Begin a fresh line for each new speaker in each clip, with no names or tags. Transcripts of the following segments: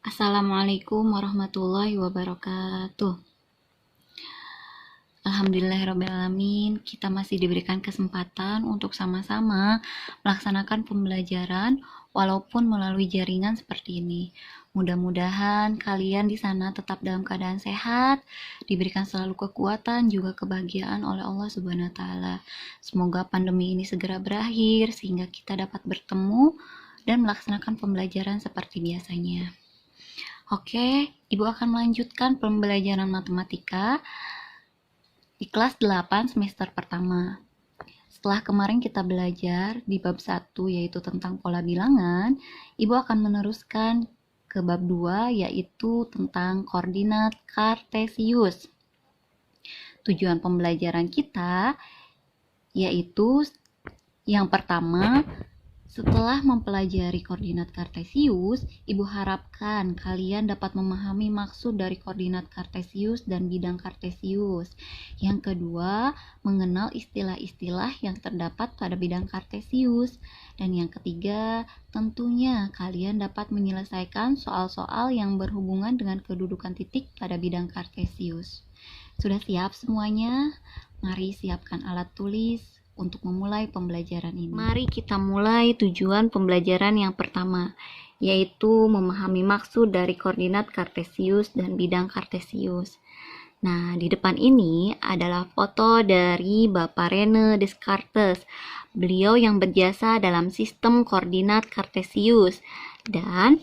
Assalamualaikum warahmatullahi wabarakatuh. Alhamdulillahirrabbilalamin, kita masih diberikan kesempatan untuk sama-sama melaksanakan pembelajaran walaupun melalui jaringan seperti ini. Mudah-mudahan kalian di sana tetap dalam keadaan sehat, diberikan selalu kekuatan juga kebahagiaan oleh Allah Subhanahu wa taala. Semoga pandemi ini segera berakhir sehingga kita dapat bertemu dan melaksanakan pembelajaran seperti biasanya. Oke, Ibu akan melanjutkan pembelajaran matematika di kelas 8 semester pertama. Setelah kemarin kita belajar di bab 1 yaitu tentang pola bilangan, Ibu akan meneruskan ke bab 2 yaitu tentang koordinat kartesius. Tujuan pembelajaran kita yaitu yang pertama, setelah mempelajari koordinat kartesius, Ibu harapkan kalian dapat memahami maksud dari koordinat kartesius dan bidang kartesius. Yang kedua, mengenal istilah-istilah yang terdapat pada bidang kartesius. Dan yang ketiga, tentunya kalian dapat menyelesaikan soal-soal yang berhubungan dengan kedudukan titik pada bidang kartesius. Sudah siap semuanya? Mari siapkan alat tulis untuk memulai pembelajaran ini. Mari kita mulai tujuan pembelajaran yang pertama, yaitu memahami maksud dari koordinat kartesius dan bidang kartesius. Nah, di depan ini adalah foto dari Bapak Rene Descartes. Beliau yang berjasa dalam sistem koordinat kartesius dan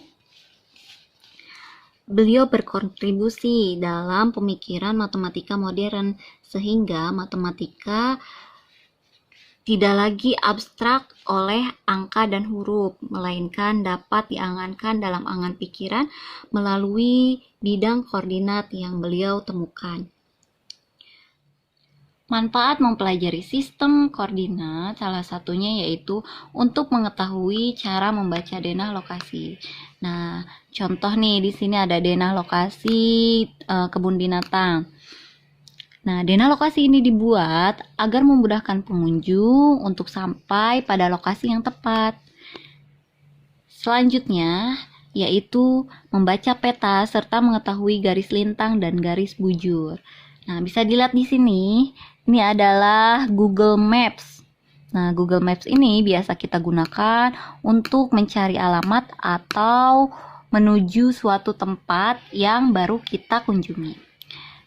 beliau berkontribusi dalam pemikiran matematika modern sehingga matematika tidak lagi abstrak oleh angka dan huruf, melainkan dapat diangankan dalam angan pikiran melalui bidang koordinat yang beliau temukan. Manfaat mempelajari sistem koordinat salah satunya yaitu untuk mengetahui cara membaca denah lokasi. Nah, contoh nih di sini ada denah lokasi kebun binatang. Nah, denah lokasi ini dibuat agar memudahkan pengunjung untuk sampai pada lokasi yang tepat. Selanjutnya, yaitu membaca peta serta mengetahui garis lintang dan garis bujur. Nah, bisa dilihat di sini, ini adalah Google Maps. Nah, Google Maps ini biasa kita gunakan untuk mencari alamat atau menuju suatu tempat yang baru kita kunjungi.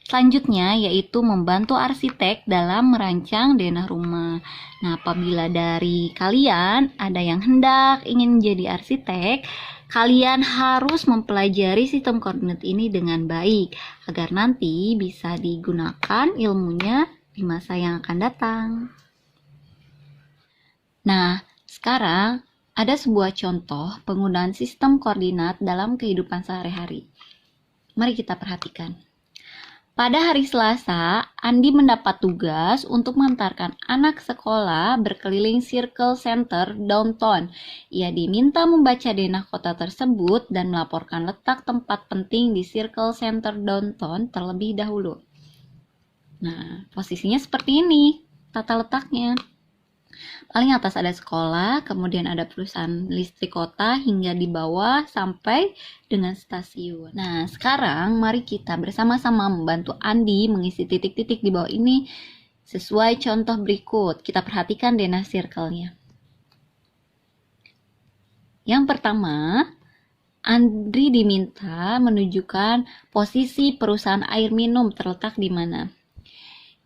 Selanjutnya yaitu membantu arsitek dalam merancang denah rumah. Nah, apabila dari kalian ada yang hendak ingin menjadi arsitek, kalian harus mempelajari sistem koordinat ini dengan baik agar nanti bisa digunakan ilmunya di masa yang akan datang. Nah, sekarang ada sebuah contoh penggunaan sistem koordinat dalam kehidupan sehari-hari. Mari kita perhatikan. Pada hari Selasa, Andi mendapat tugas untuk mengantarkan anak sekolah berkeliling Circle Center downtown. Ia diminta membaca denah kota tersebut dan melaporkan letak tempat penting di Circle Center downtown terlebih dahulu. Nah, posisinya seperti ini, tata letaknya. Paling atas ada sekolah, kemudian ada perusahaan listrik kota, hingga di bawah sampai dengan stasiun. Nah, sekarang mari kita bersama-sama membantu Andi mengisi titik-titik di bawah ini sesuai contoh berikut. Kita perhatikan denah circle-nya. Yang pertama, Andri diminta menunjukkan posisi perusahaan air minum terletak di mana.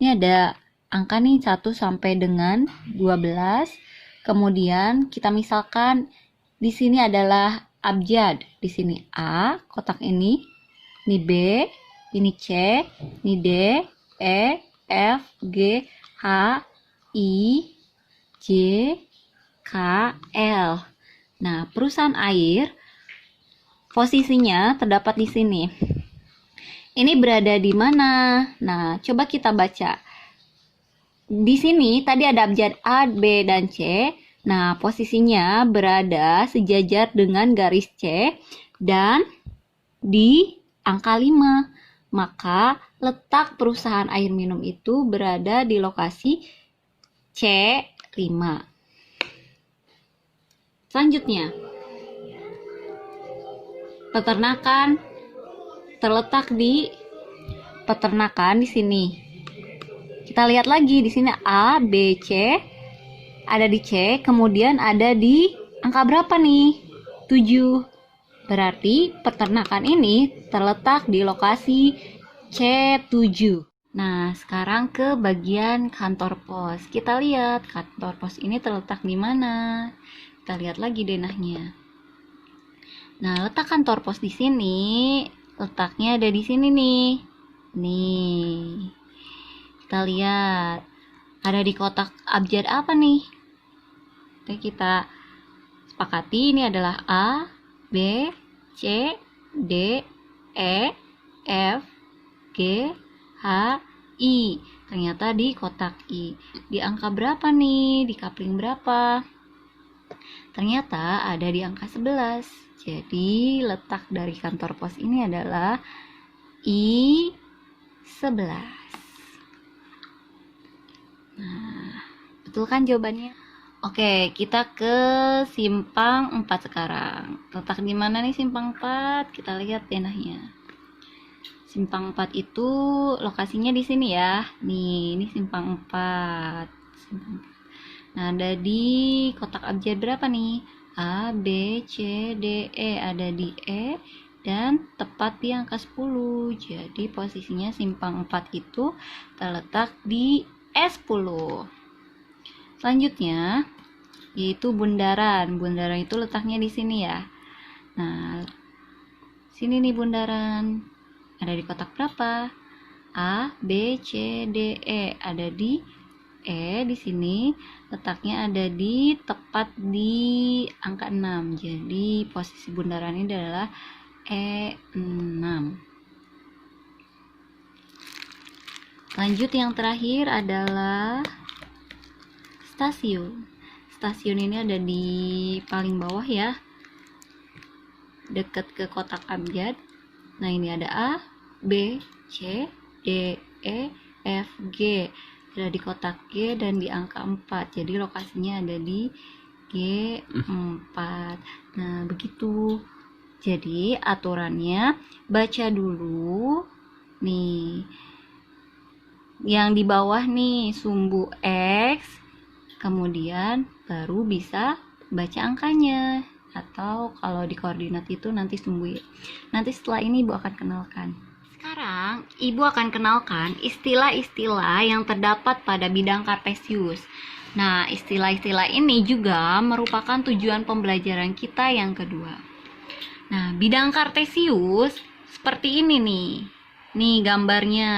Ini ada angka nih 1 sampai dengan 12. Kemudian kita misalkan di sini adalah abjad. Di sini A, kotak ini B, ini C, ini D, E, F, G, H, I, J, K, L. Nah, perusahaan air posisinya terdapat di sini. Ini berada di mana? Nah, coba kita baca. Di sini tadi ada abjad A, B, dan C. Nah, posisinya berada sejajar dengan garis C dan di angka 5. Maka letak perusahaan air minum itu berada di lokasi C5. Selanjutnya, Peternakan terletak di peternakan di sini. Kita lihat lagi di sini A, B, C, ada di C, kemudian ada di angka berapa nih? 7. Berarti peternakan ini terletak di lokasi C7. Nah, sekarang ke bagian kantor pos. Kita lihat kantor pos ini terletak di mana. Kita lihat lagi denahnya. Nah, letak kantor pos di sini, letaknya ada di sini nih. Nih. Kita lihat. Ada di kotak abjad apa nih? Oke, kita sepakati ini adalah A, B, C, D, E, F, G, H, I. Ternyata di kotak I. Di angka berapa nih? Di kapling berapa? Ternyata ada di angka 11. Jadi letak dari kantor pos ini adalah I11. Nah, betul kan jawabannya? Oke, kita ke simpang 4 sekarang. Letak di mana nih simpang 4? Kita lihat denahnya. Simpang 4 itu lokasinya di sini ya. Nih, ini simpang 4. Nah, ada di kotak abjad berapa nih? A, B, C, D, E. Ada di E dan tepat di angka 10. Jadi posisinya simpang 4 itu terletak di E10. Selanjutnya yaitu bundaran. Bundaran itu letaknya di sini ya. Nah, sini nih bundaran. Ada di kotak berapa? A, B, C, D, E. Ada di E di sini. Letaknya ada di tepat di angka 6. Jadi posisi bundaran ini adalah E6. Lanjut yang terakhir adalah stasiun. Stasiun ini ada di paling bawah ya, dekat ke kotak abjad. Nah, ini ada A, B, C, D, E, F, G. Ada di kotak G dan di angka 4. Jadi lokasinya ada di G4. Nah, begitu. Jadi aturannya baca dulu nih. Yang di bawah nih sumbu X, kemudian baru bisa baca angkanya. Atau kalau di koordinat itu nanti sumbu Y. Nanti setelah ini Ibu akan kenalkan. Sekarang Ibu akan kenalkan istilah-istilah yang terdapat pada bidang Kartesius. Nah, istilah-istilah ini juga merupakan tujuan pembelajaran kita yang kedua. Nah, bidang Kartesius seperti ini nih. Nih gambarnya.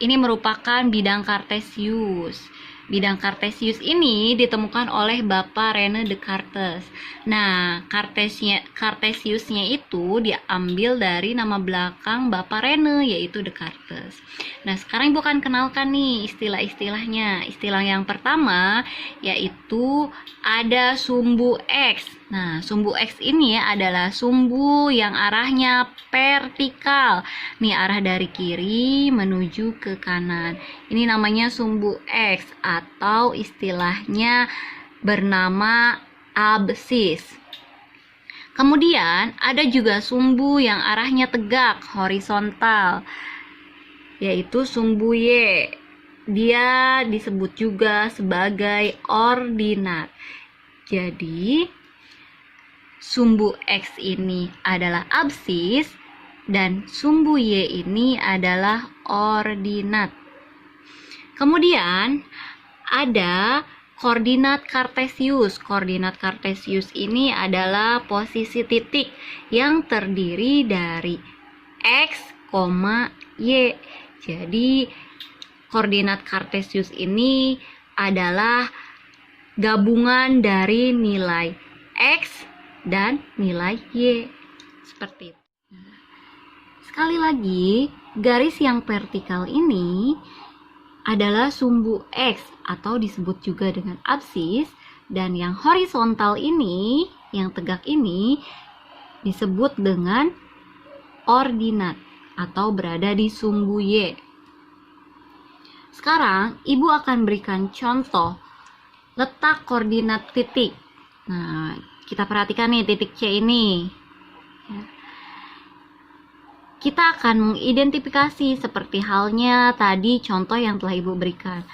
Ini merupakan bidang Kartesius. Bidang Kartesius ini ditemukan oleh Bapak Rene Descartes. Nah, Kartesiusnya itu diambil dari nama belakang Bapak Rene, yaitu Descartes. Nah, sekarang Ibu akan kenalkan nih istilah-istilahnya. Istilah yang pertama yaitu ada sumbu X. Nah, sumbu X ini adalah sumbu yang arahnya vertikal. Nih, arah dari kiri menuju ke kanan. Ini namanya sumbu X atau istilahnya bernama absis. Kemudian ada juga sumbu yang arahnya tegak, horizontal, yaitu sumbu Y. Dia disebut juga sebagai ordinat. Jadi, sumbu X ini adalah absis dan sumbu Y ini adalah ordinat. Kemudian ada koordinat Kartesius. Koordinat Kartesius ini adalah posisi titik yang terdiri dari X, Y. Jadi koordinat Kartesius ini adalah gabungan dari nilai X dan nilai Y. Seperti itu. Sekali lagi, garis yang vertikal ini adalah sumbu X atau disebut juga dengan absis, dan yang horizontal ini, yang tegak ini disebut dengan ordinat atau berada di sumbu Y. Sekarang, Ibu akan berikan contoh letak koordinat titik. Nah, kita perhatikan nih titik C ini. kita akan mengidentifikasi seperti halnya tadi contoh yang telah Ibu berikan.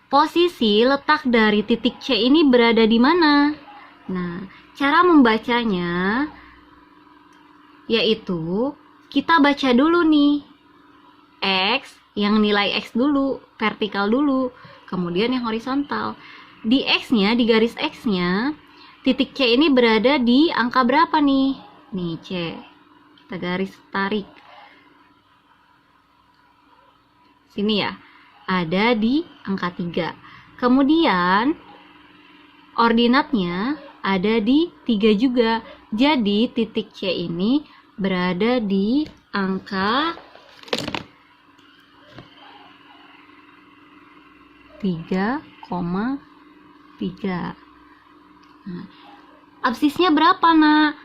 Posisi letak dari titik C ini berada di mana? Nah, cara membacanya yaitu kita baca dulu nih X, yang nilai X dulu, vertikal dulu, kemudian yang horizontal. Di X-nya, di garis X-nya, titik C ini berada di angka berapa nih? Nih C, kita garis tarik. Sini ya, ada di angka 3. Kemudian ordinatnya ada di 3 juga. Jadi titik C ini berada di angka 3,3. Nah, absisnya berapa, Nak?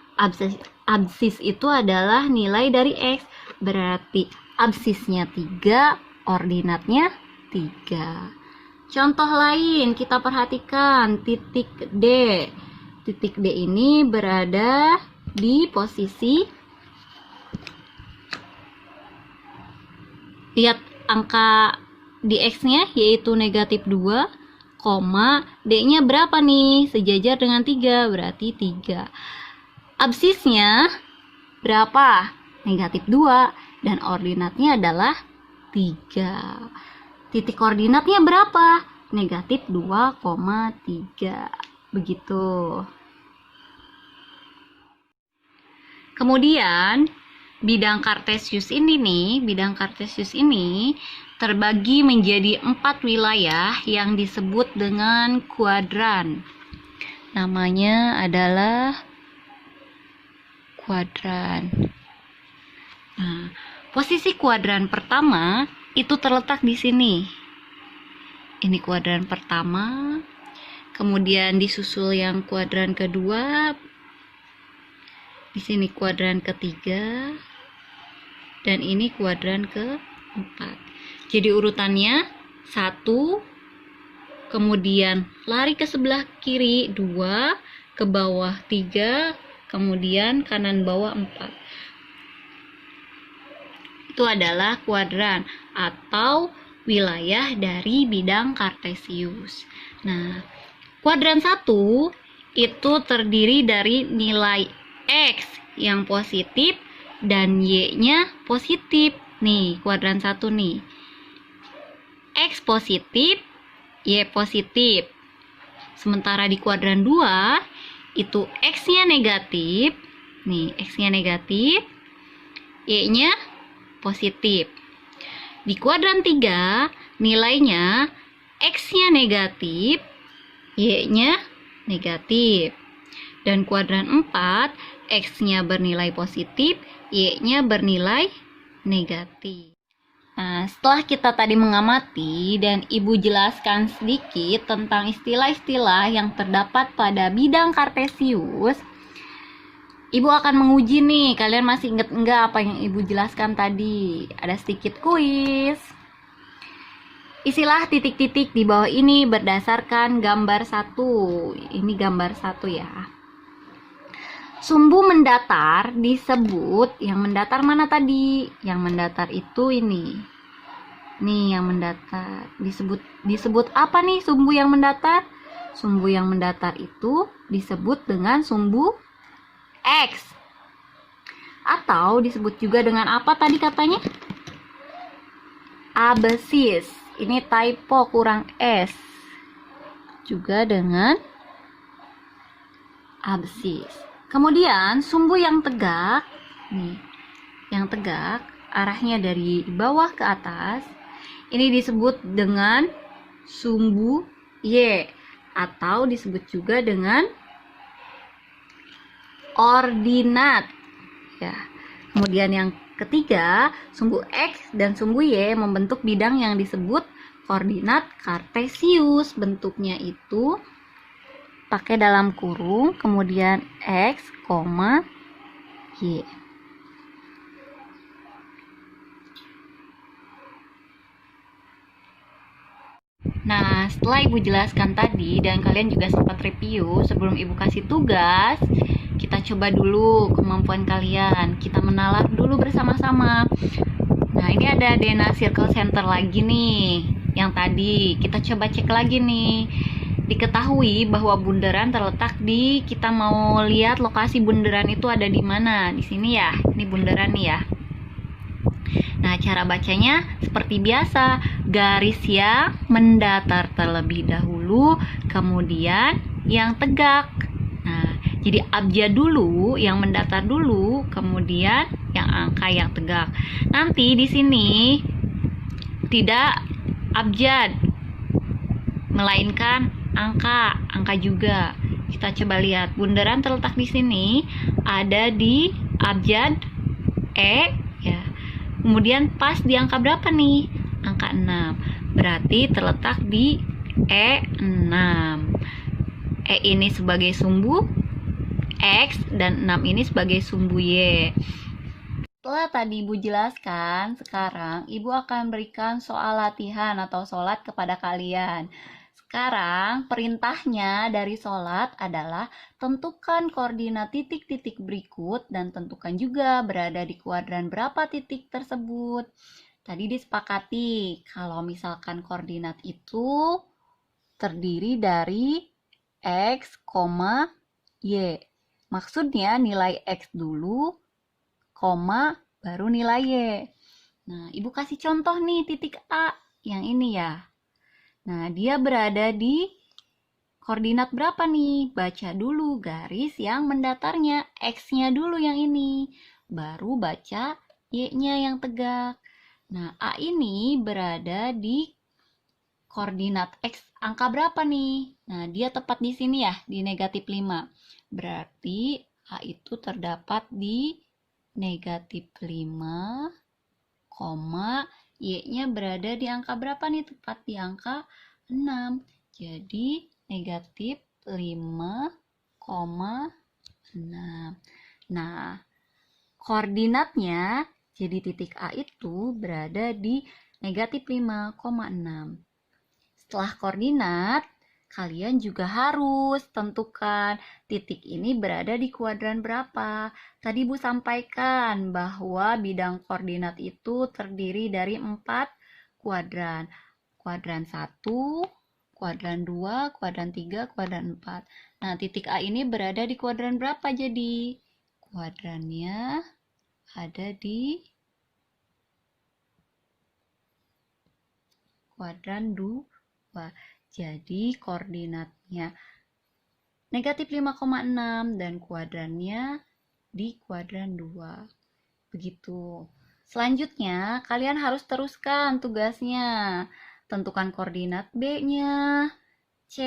Absis itu adalah nilai dari X. Berarti absisnya 3, ordinatnya 3. Contoh lain kita perhatikan titik D. Titik D ini berada di posisi, lihat angka di X-nya yaitu negatif 2, D-nya berapa nih? Sejajar dengan 3, berarti 3. Absisnya berapa? Negatif 2, dan ordinatnya adalah 3. Titik koordinatnya berapa? Negatif 2,3. Begitu. Kemudian, bidang Kartesius ini terbagi menjadi 4 wilayah yang disebut dengan kuadran. Namanya adalah kuadran. Nah, posisi kuadran pertama itu terletak di sini. Ini kuadran pertama, kemudian disusul yang kuadran kedua, di sini kuadran ketiga, dan ini kuadran keempat. Jadi urutannya 1, kemudian lari ke sebelah kiri 2, ke bawah 3, kemudian kanan bawah 4. Itu adalah kuadran atau wilayah dari bidang Kartesius. Nah, kuadran 1 itu terdiri dari nilai X yang positif dan Y-nya positif. Nih, kuadran 1 nih. X positif, Y positif. Sementara di kuadran 2 itu X-nya negatif. Nih, X-nya negatif, Y-nya positif. Di kuadran 3 nilainya X-nya negatif, Y-nya negatif. Dan kuadran 4 X-nya bernilai positif, Y-nya bernilai negatif. Nah, setelah kita tadi mengamati dan Ibu jelaskan sedikit tentang istilah-istilah yang terdapat pada bidang Kartesius, Ibu akan menguji nih, kalian masih ingat enggak apa yang Ibu jelaskan tadi? Ada sedikit kuis. Isilah titik-titik di bawah ini berdasarkan gambar 1. Ini gambar 1 ya. Sumbu mendatar disebut, yang mendatar mana tadi? Yang mendatar itu ini. Nih yang mendatar. Disebut apa nih sumbu yang mendatar? Sumbu yang mendatar itu disebut dengan sumbu X. Atau disebut juga dengan apa tadi katanya? Absis. Ini typo kurang S. Juga dengan absis. Kemudian sumbu yang tegak, nih, yang tegak arahnya dari bawah ke atas, ini disebut dengan sumbu Y atau disebut juga dengan ordinat. Ya. Kemudian yang ketiga, sumbu X dan sumbu Y membentuk bidang yang disebut koordinat Kartesius. Bentuknya itu pakai dalam kurung, kemudian X, Y. Nah, setelah Ibu jelaskan tadi dan kalian juga sempat review, sebelum Ibu kasih tugas, kita coba dulu kemampuan kalian. Kita menalar dulu bersama-sama. Nah, ini ada Dena Circle Center lagi nih. Yang tadi kita coba cek lagi nih. Diketahui bahwa bundaran terletak di, kita mau lihat lokasi bundaran itu ada di mana. Di sini ya. Ini bundaran nih ya. Nah, cara bacanya seperti biasa, garis yang mendatar terlebih dahulu, kemudian yang tegak. Nah, jadi abjad dulu, yang mendatar dulu, kemudian yang angka yang tegak. Nanti di sini tidak abjad, melainkan angka juga. Kita coba lihat, bundaran terletak di sini ada di abjad E ya. Kemudian pas di angka berapa nih? Angka 6. Berarti terletak di E6. E ini sebagai sumbu X dan 6 ini sebagai sumbu Y. Setelah tadi Ibu jelaskan, sekarang Ibu akan berikan soal latihan atau sholat kepada kalian. Sekarang perintahnya dari sholat adalah tentukan koordinat titik-titik berikut dan tentukan juga berada di kuadran berapa titik tersebut. Tadi disepakati kalau misalkan koordinat itu terdiri dari X, Y. Maksudnya nilai X dulu, baru nilai Y. Nah, Ibu kasih contoh nih titik A yang ini ya. Nah, dia berada di koordinat berapa nih? Baca dulu garis yang mendatarnya, X-nya dulu yang ini. Baru baca Y-nya yang tegak. Nah, A ini berada di koordinat X angka berapa nih? Nah, dia tepat di sini ya, di negatif 5. Berarti A itu terdapat di negatif 5, Y-nya berada di angka berapa nih? Tepat di angka 6. Jadi negatif 5,6. Nah, koordinatnya jadi titik A itu berada di negatif 5,6. Setelah koordinat, kalian juga harus tentukan titik ini berada di kuadran berapa. Tadi Bu sampaikan bahwa bidang koordinat itu terdiri dari 4 kuadran. Kuadran 1, kuadran 2, kuadran 3, kuadran 4. Nah, titik A ini berada di kuadran berapa jadi? Kuadrannya ada di kuadran 2. Jadi koordinatnya negatif 5,6 dan kuadrannya di kuadran 2. Begitu. Selanjutnya, kalian harus teruskan tugasnya. Tentukan koordinat B-nya, C,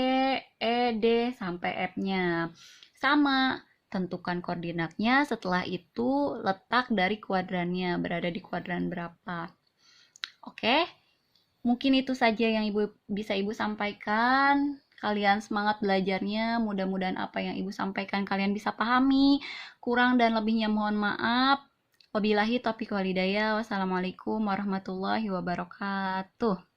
E, D, sampai F-nya. Sama, tentukan koordinatnya, setelah itu letak dari kuadrannya, berada di kuadran berapa. Oke? Mungkin itu saja yang bisa Ibu sampaikan. Kalian semangat belajarnya. Mudah-mudahan apa yang Ibu sampaikan kalian bisa pahami. Kurang dan lebihnya mohon maaf. Wabillahi taufiq walhidayah. Wassalamualaikum warahmatullahi wabarakatuh.